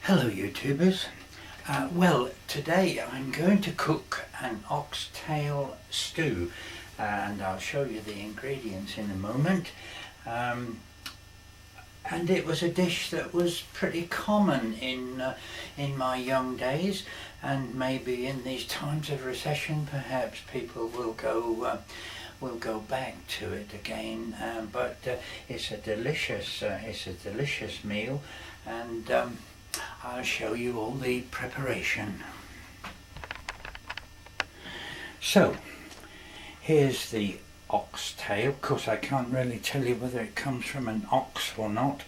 Hello YouTubers. Well, today I'm going to cook an oxtail stew and I'll show you the ingredients in a moment. And it was a dish that was pretty common in my young days, and maybe in these times of recession perhaps people will go back to it again. But it's a delicious meal, and I'll show you all the preparation. So here's the oxtail. Of course I can't really tell you whether it comes from an ox or not,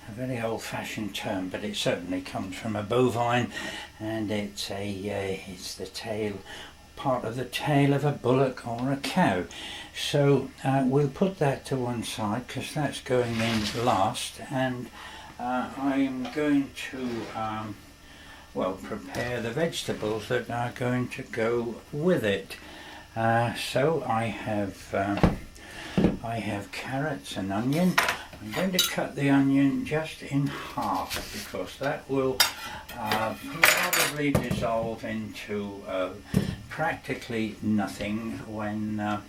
a very old-fashioned term, but it certainly comes from a bovine, and it's the tail, part of the tail of a bullock or a cow. So we'll put that to one side because that's going in last, and I'm going to prepare the vegetables that are going to go with it. So I have carrots and onion. I'm going to cut the onion just in half because that will probably dissolve into practically nothing when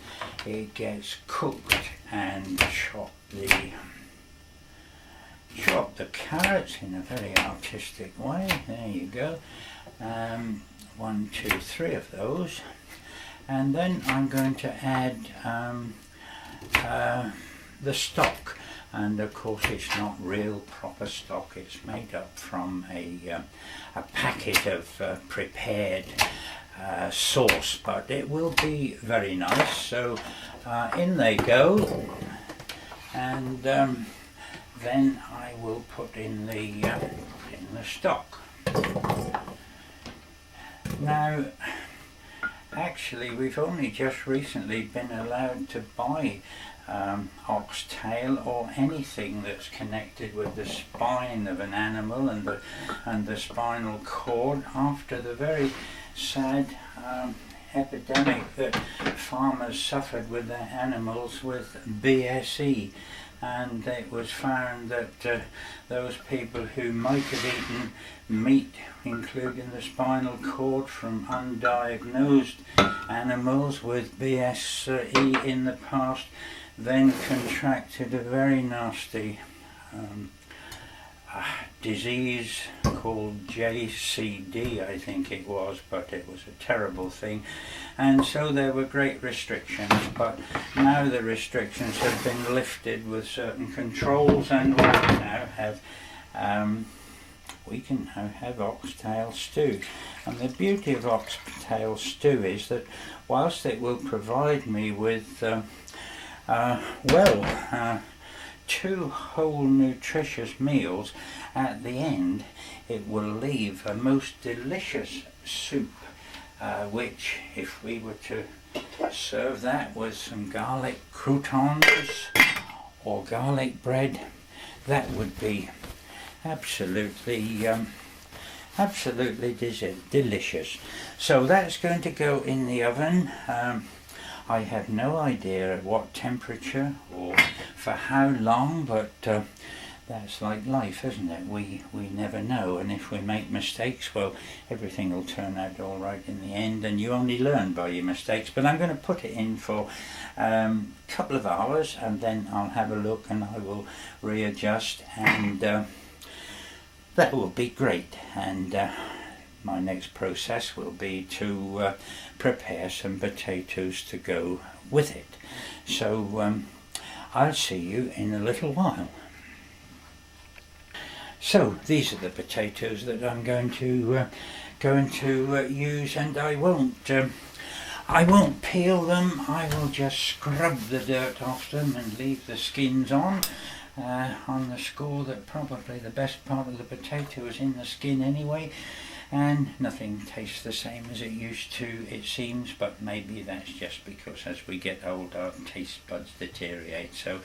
it gets cooked. And chop the carrots in a very artistic way. There you go. 1, 2, 3 of those. And then I'm going to add the stock, and of course it's not real proper stock. It's made up from a packet of prepared sauce, but it will be very nice. So in they go, and then I will put in the stock. Now, actually, we've only just recently been allowed to buy oxtail or anything that's connected with the spine of an animal and the spinal cord after the very sad epidemic that farmers suffered with their animals with BSE. And it was found that those people who might have eaten meat, including the spinal cord, from undiagnosed animals with BSE in the past, then contracted a very nasty disease called JCD, I think it was, but it was a terrible thing, and so there were great restrictions. But now the restrictions have been lifted with certain controls, and we can now have oxtail stew. And the beauty of oxtail stew is that whilst it will provide me with 2 whole nutritious meals, at the end it will leave a most delicious soup, which, if we were to serve that with some garlic croutons or garlic bread, that would be absolutely delicious. So that's going to go in the oven. I have no idea at what temperature or for how long, but that's like life, isn't it? We never know, and if we make mistakes, well, everything will turn out all right in the end, and you only learn by your mistakes. But I'm going to put it in for a couple of hours, and then I'll have a look and I will readjust, and that will be great. And my next process will be to prepare some potatoes to go with it. So I'll see you in a little while. So these are the potatoes that I'm going to use, and I won't peel them. I will just scrub the dirt off them and leave the skins on the score that probably the best part of the potato is in the skin anyway, and nothing tastes the same as it used to, it seems, but maybe that's just because as we get older our taste buds deteriorate. So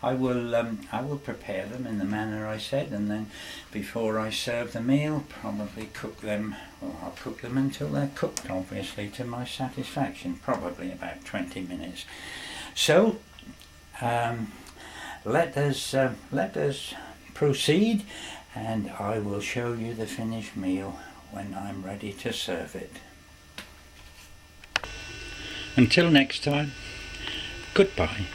I will prepare them in the manner I said, and then before I serve the meal, probably cook them. Well, I'll cook them until they're cooked, obviously, to my satisfaction, probably about 20 minutes. So let us proceed and I will show you the finished meal when I'm ready to serve it. Until next time, goodbye.